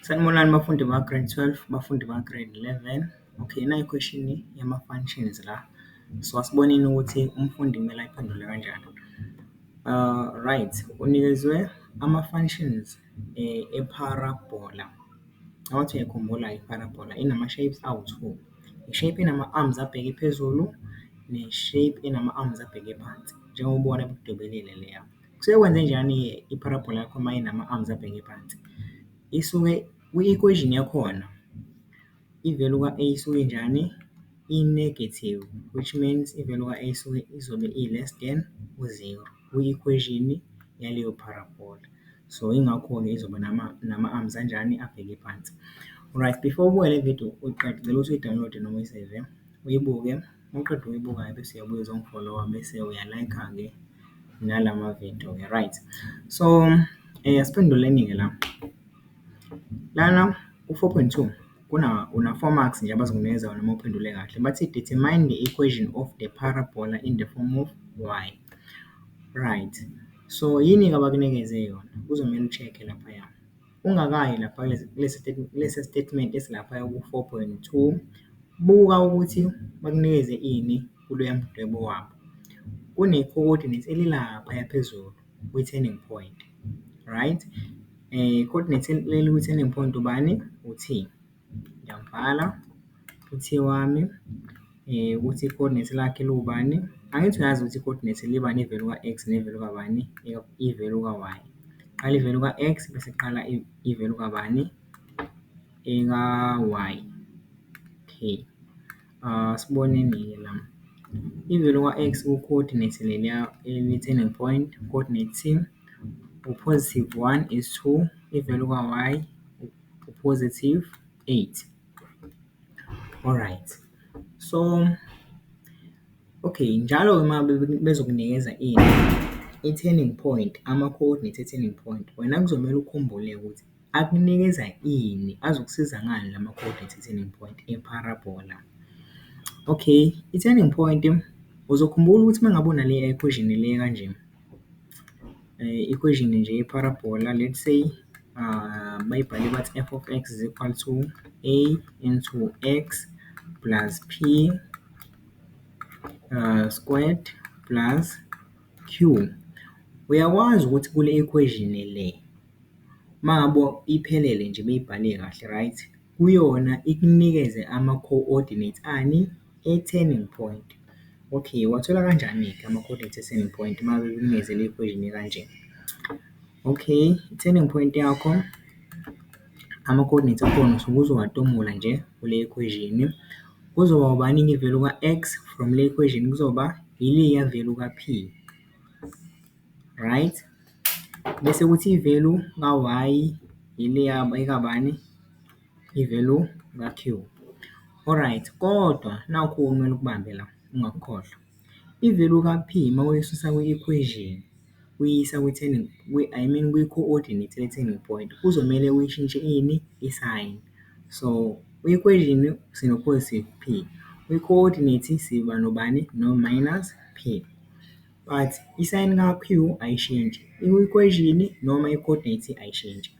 Sanibonani bafundi ba-grade 12, bafundi ba-grade 11. Okay, na i-question yama-functions la. So asiboneni ukuthi umfundi kumele ayiphendule kanjani. Right, unikezwe ama-functions e-parabola. Awuthi uyakhumbula i-parabola inama-shapes awu-2. I-shape enama-arms abheke phezulu ne-shape enama-arms abheke phansi. Njengoba ubona bekudwebelile leya. Kusuke kwenze njani i-parabola yakho uma inama-arms abheke phansi? Isuke kwi-equation yakhona i-value ka-a isuke njani? I-negative, which means i-value ka-a izobe i-less than u-0 kwi-equation yaleyo parabola. So ingakho-ke izoba nama-arms anjani abheke phansi. Alright, before ubuke le video uqeda ukuthi uyi-download noma uyiseve, uyibuke. Mawuqeda ukuyibuka bese uyabuya uzongifollowa bese uya-like-ke nalama video-ke, right? So asiphenduleni-ke la. Lana u-4.2 una-4 marks nje abazokunikeza wona uma uphendule kahle. Bathi determine the equation of the parabola in the form of y. Right. So yini-ke abakunikeze yona? Kuzomele u-check-e laphaya. Ungakayi lapha kulesi statement esilaphaya ku-4.2, buka ukuthi bakunikeze ini kuloya mdwebo wabo. Kune-coordinate elilaphaya phezulu kwi-turning point, right? Coordinate leli kwi-turning point ubani? U-T. Ngiyambhala u-T wami ukuthi i-coordinate lakhe liwubani. Angithi uyazi ukuthi i-coordinate libani i-value ka-x ne-value kabani? I-value ka-y. Qala i-value ka-x bese qala i-value kabani? Eka-y. Okay. Siboneni-ke la. I-value ka-x ku-coordinate leliya eli-turning point, coordinate T, u-positive 1 is 2, i-value ka-y u-positive 8. Alright. So, okay, njalo uma bezokunikeza i-turning point, ama-coordinate e-turning point, wena kuzomele ukhumbule ukuthi akunikeza ini, azokusiza ngani lama-coordinate e-turning point e-parabola. Okay, i-turning point uzokhumbula ukuthi uma ngabe unale equation le kanje, equation nje ye-parabola, let's say bayibhale bathi f of x is equal to a into x plus p squared plus q. Uyakwazi ukuthi kule equation le mangabo iphelele nje beyibhale kahle, right? Kuyona ikunikeze ama-coordinate ani e-turning point. Okay, wathola kanjani-ke ama-coordinate e-turning point uma bekunikeze le equation kanje? Okay, i-turning point yakho ama-coordinates akhona usuke uzowatomula nje kule equation. Kuzoba ubani i-value ka-x from le equation? Kuzoba iliya value ka-p, right? Bese kuthi i-value ka-y iliya ekabani? I-value ka-q. Alright, kodwa nakhu okumele ukubambe la ungakukhohlwa. I-value ka-p uma uyisusa kwi-equation uyisa kwi-coordinate le-turning point, kuzomele uyishintshe ini? I-sign. So, kwi-equation sino-positive p, kwi-coordinate siba nobani? No-minus p. But i-sign ka-q ayishintshi, i-equation noma i-coordinate ayishintshi.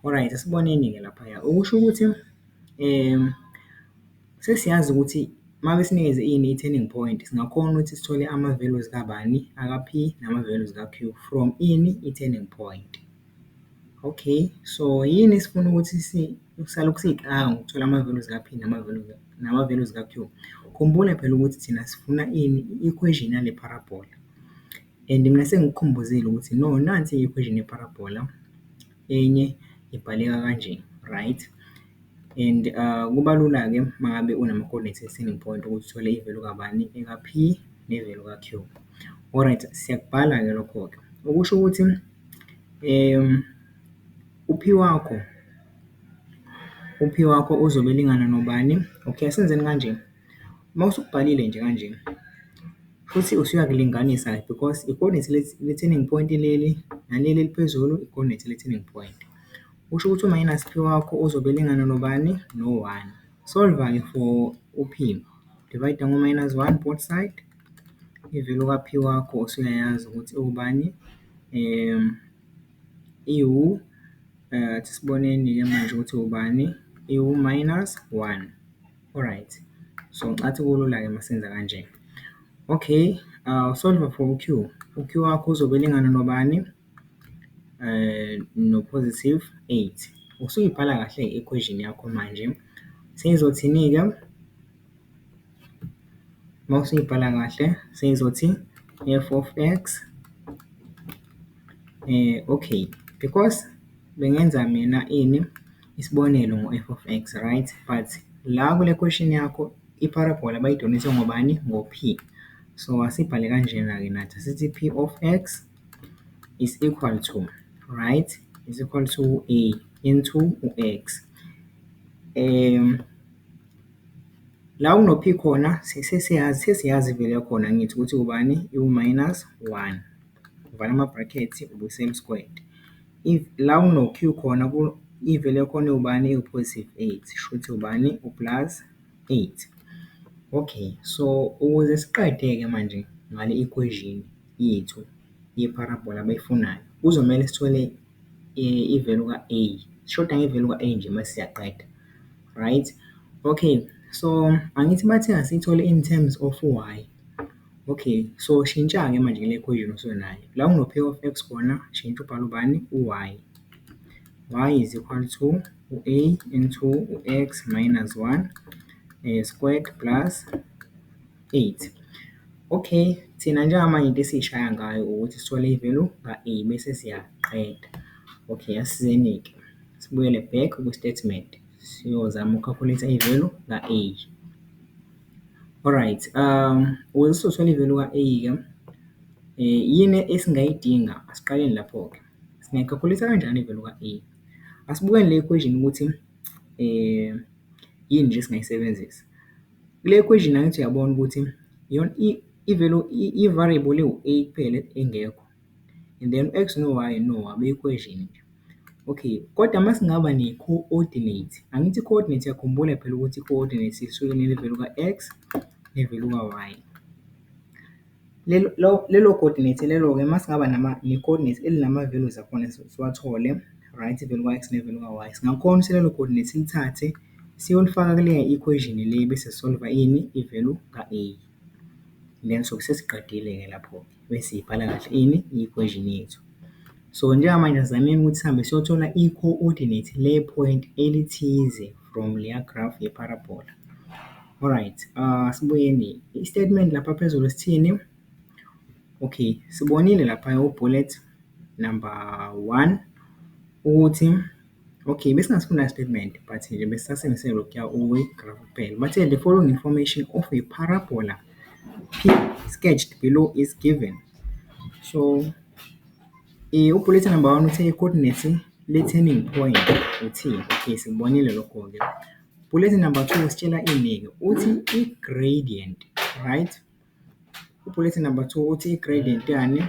Alright, asiboneni-ke laphaya. Okusho ukuthi sesiyazi ukuthi uma besinikeze ini i-turning point, singakhona ukuthi sithole ama-values kabani? Aka-p nama-values ka-q from ini? I-turning point. Okay, so yini esifuna ukuthi salokhu ngokuthola ama-values ka-p nama-values ka-q? Khumbula phela ukuthi thina sifuna ini? I-equation yale parabola. And mina sengikukhumbuzile ukuthi no, nansi i-equation ye-parabola, enye ibhaleka kanje, right? And kuba lula-ke mangabe unama-coordinates e-turning point ukuthi uthole i-value kabani? Eka-p ne-value ka-q. Alright, siyakubhala-ke lokho-ke. Okusho ukuthi u-p wakho uzobe elingana nobani? Okay, asenzeni kanje. Uma usukubhalile nje kanje, futhi usuyakulinganisa because i-coordinate le-turning point leli naleli eliphezulu i-coordinate le-turning point. Usho ukuthi u-minus p wakho uzobe elingana nobani? No-1. Solve-ke for u-p. Divide ngo-minus 1 both side. I-value ka-p wakho usuyayazi ukuthi ubani? Siboneni-ke manje ukuthi ubani u--1. Alright, so ngicathi kulula-ke masenza kanje. Okay, solve for u-Q. U-Q wakho uzobe elingana nobani? No-positive 8. Usuyibhala kahle i-equation yakho manje. Seyizothini-ke? Uma usuyibhala kahle, seyizothi f of x. Okay, because bengenza mina isibonelo ngo-f of x, right? But la kule question yakho, i-parabola bayidonise ngobani? Ngo-p. So, asibhale kanjena-ke nathi. Sithi p of x is equal to, right? Is equal to a into u-x. La kuno-p khona, sesiyazi vele khona ngithi ukuthi ubani? U--1. Uvala ama-brackets, ubuyisela squared. If la kuno-q khona, ivele khona ubani? Iwu-positive 8. Shuthi ubani? U-plus 8. Okay, so ukuze siqede-ke manje ngale equation yethu ye-parabola abayifunayo, kuzomele sithole i-value ka-a. Sishoda nge-value ka-a nje mase siyaqeda, right? Okay, so angithi bathe asiyithole in terms of y. Okay, so shintsha-ke manje le equation osenayo. La kuno-p of x khona, shintsha ubhale ubani? U-y. Y is equal to u-a into u-x minus 1 squared plus 8. Okay, thina njengamanje into esiyishaya ngayo ukuthi sithole i-value ka-a bese siyaqeda. Okay, asizeni-ke sibuyele back ku-statement siyozama uku-calculate i-value ka-a. Alright, ukuze sizothola i-value ka-a-ke, yini esingayidinga? Asiqaleni lapho-ke. Singayi-calculate kanjani i-value ka-a? Asibukeni le equation ukuthi yini nje esingayisebenzisa. Kule equation angithi uyabona ukuthi yona i-value, i-variable ewu-a kuphela engekho, and then u-x no-y no, abe-equation nje. Okay, kodwa uma singaba ne-coordinate, angithi i-coordinate uyakhumbula phela ukuthi i-coordinate isuke ine-value ka-x ne-value ka-y. Lelo coordinate lelo-ke uma singaba ne-coordinate elinama-values akhona siwathole, right? I-value ka-x ne-value ka-y. Singakhona ukuthi lelo coordinate silithathe siyolifaka kuleya equation le bese solve ini? I-value ka-a. Then sobe sesiqedile-ke lapho bese siyibhala kahle ini? I-equation yethu. So, njengamanje asizameni ukuthi sihambe siyothola i-coordinate le-point elithize from leya graph ye-parabola. Alright, sibuyeni. I-statement lapha phezulu sithini? Okay, sibonile lapha u-bullet number 1 ukuthi, okay, besingasifunda statement but nje besisasebenzise lokhuya okwe-graph kuphela. Bathe the following information of a parabola P sketched below is given. So, u-bullet number 1 uthe i-coordinate le-turning point u-t. Okay, sikubonile lokho-ke. Bullet number 2 usitshela ini-ke? Uthi i-gradient, right? U-bullet number 2 uthi i-gradient yani?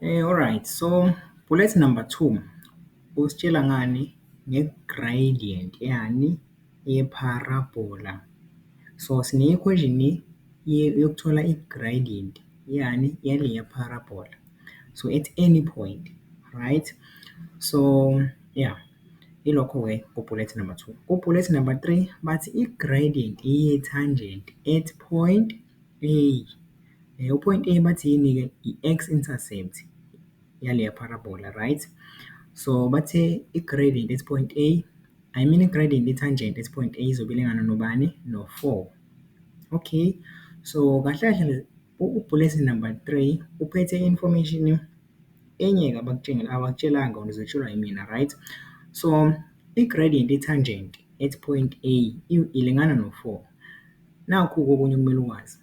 Alright, so bullet number 2 usitshela ngani? Nge-gradient yani? Ye-parabola. So, sine-equation yokuthola i-gradient yani? Yaleya parabola. So, at any point, right? So, yeah, ilokho-ke ku-bullet number 2. Ku-bullet number 3 bathi i-gradient ye-tangent at point A. U-point A bathi yini-ke? I-x-intercept yaleya parabola, right? So, bathe i-gradient at point A, I mean i-gradient ye-tangent at point A izobe ilingana nobani? No-4. Okay, so kahle kahle u-bullet number 3 uphethe information enye-ke abakutshelanga wena uzotshelwa yimina, right? So, i-gradient ye-tangent at point A ilingana no-4. Nakhu-ke okunye okumele ukwazi.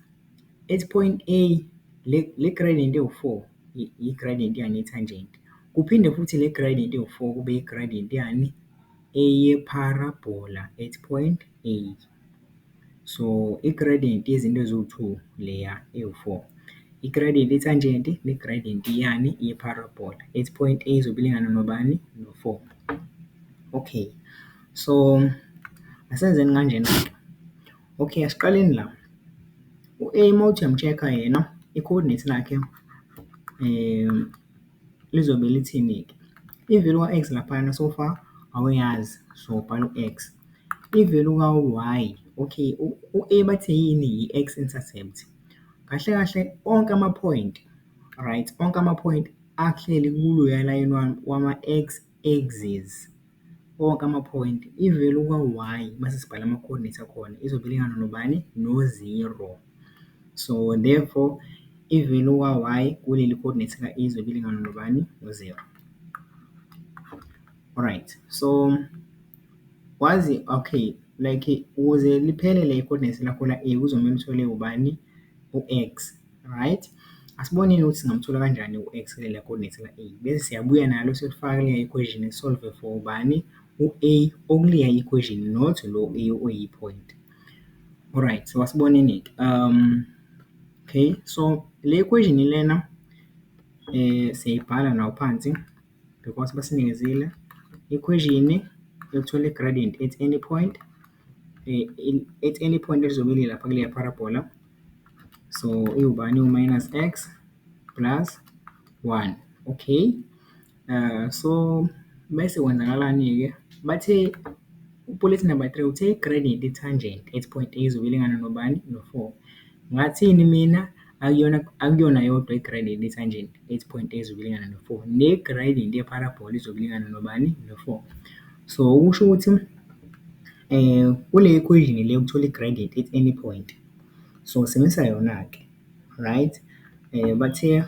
At point A, le gradient ewu-4 i-gradient yani ye-tangent. Kuphinde futhi le gradient ewu-4 kube i-gradient yani? Eye-parabola at point A. So, i-gradient yezinto eziwu-2 leya ewu-4. I-gradient ye-tangent ne-gradient yani? Ye-parabola. At point A izobe ilingana nobani? No-4. Okay, so asenzeni kanjena-ke. Okay, asiqaleni la. U-A uma uthi uyam-check-a yena, i-coordinate lakhe lizobe lithini-ke? I-value ka-x laphayana so far awuyazi, so ubhala u-x. I-value ka-y, okay, u-a bathe yini? I-x-intercept. Kahle kahle onke ama-point, right, onke ama-point ahleli kuloya line wama-x axis, onke ama-point, i-value ka-y mase sibhala ama-coordinates akhona izobe ilingana nobani? No-0. So therefore i-value ka-y kuleli coordinate ka-a izobe ilingana nobani? No-0. Alright, so wazi, okay, like ukuze liphelele i-coordinate lakho la-a kuzomele uthole ubani? U-x, right? Asiboneni ukuthi singamthola kanjani u-x kulela coordinate la-a, bese siyabuya nalo silifaka kuleya equation solve for ubani? U-a okuleya equation, not lo a oyi-point. Alright, so asiboneni-ke, okay, so le equation lena siyayibhala nawo phansi because basinikezile equation yokuthola i-gradient at any point, at any point elizobe lapha kuleya parabola. So iwubani? U-minus x plus 1, okay. So bese kwenzakalani-ke? Bathe bullet number 3 uthe i-gradient i-tangent at point A izobe ilingana nobani? No-4. Ngathini mina? Akuyona yodwa i-gradient i-tangent at point A izobe ilingana no-4, ne-gradient ye-parabola izobe ilingana nobani? No-4. So ukusho ukuthi kule equation le ukuthola i-gradient at any point, so sebenzisa yona-ke, right? Bathe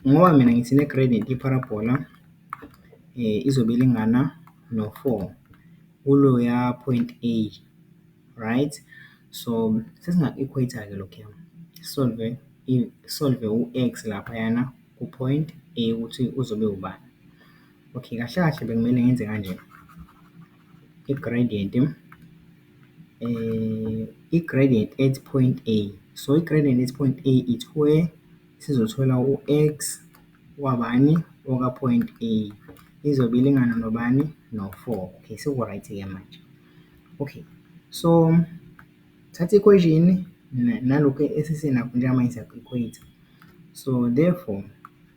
ngoba mina ngithi ne-gradient ye-parabola izobe ilingana no-4 kuloya point A, right? So sesinga-equate-ke lokhuya, solve u-x laphayana ku-point A ukuthi uzobe ubani. Okay, kahle kahle bekumele ngenze kanje, i-gradient at point A. So i-gradient at point A it's where sizothola u-x wabani? Waka-point A izobe ilingana nobani? No-4. Okay, seku-right-ke manje. Okay, so thatha i-equation nalokhu esesinakho njengamanje siyaku-equate. So therefore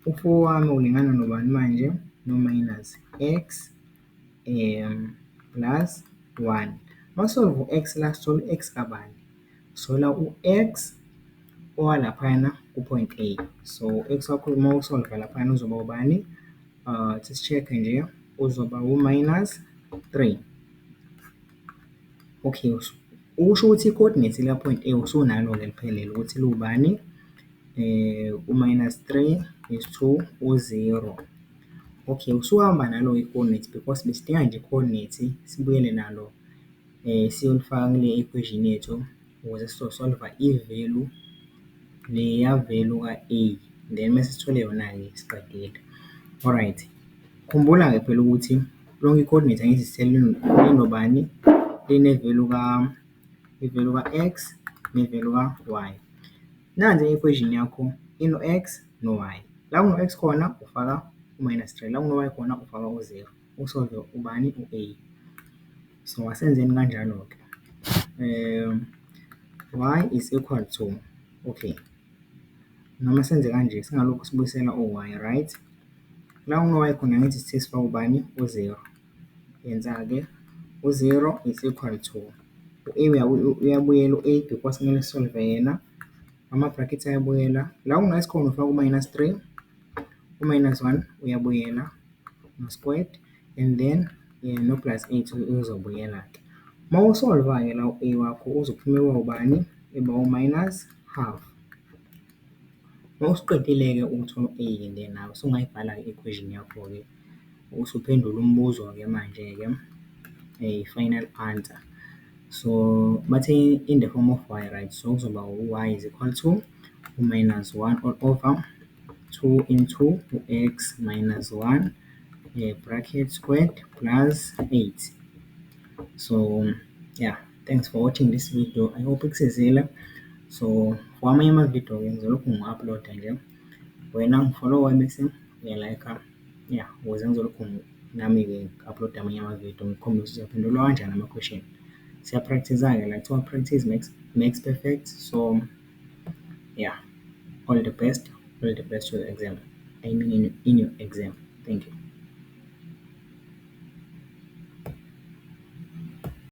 u-4 wami ulingana nobani manje? No-minus x plus 1. Masolve u-x la sithola u-x kabani? Sithola u-x owalaphayana ku-point A. So x wakho uma usolve laphayana uzoba ubani? Sisi-check-e nje, uzoba u-minus 3. Okay, ukusho ukuthi i-coordinate lika-point A usunalo-ke liphelele ukuthi liwubani? U-minus 3 is to u-0. Okay, usuhamba nalo i-coordinate because besidinga nje i-coordinate sibuyele nalo siyolifaka kule equation yethu ukuze sizosolva i-value leya value ka-a, then mase sithole yona-ke siqedile. Alright, khumbula-ke phela ukuthi lonke i-coordinate angithi sithele linobani? Line-value ka-x ne-value ka-y. Nansi i-equation yakho ino-x no-y. La kuno-x khona ufaka u-minus 3, la kuno-y khona ufaka u-0, usolve ubani? U-a. So asenzeni kanjalo-ke, y is equal to, okay, noma senze kanje singalokhu sibuyisela u-y, right? La kuno-y khona ngithi sithe sifaka ubani? U-0. Yenza-ke u-0 is equal to u-a uyabuyela u-a because kumele sisolve yena, ama-brackets ayabuyela. La kuno-x khona ufaka u-minus 3, u-minus 1 uyabuyela no-squared and then no-plus 8 uzobuyela-ke. Uma usolva-ke la u-a wakho uzophuma eba ubani? Eba u-minus half. Uma usuqedile-ke ukuthola u-a then nawe usungayibhala-ke i-equation yakho-ke usuphendula umbuzo-ke manje-ke i-final answer. So bathe in the form of y, right? So kuzoba u-y is equal to u-minus 1 all over 2 into u-x minus 1 bracket squared plus 8. So yeah, thanks for watching this video. I hope ikusizile. So for amanye ama-video-ke ngizolokhu ngi-upload-a nje, wena ngifollow bese uya-like-a, yeah, ukuze ngizolokhu nami-ke ngi-upload amanye ama-video ngikhombisa ukuthi uyaphendulwa kanjani ama-question. Siya-practice-a-ke, like kuthiwa practice makes perfect. So yeah, all the best to the exam. I mean in your exam. Thank you.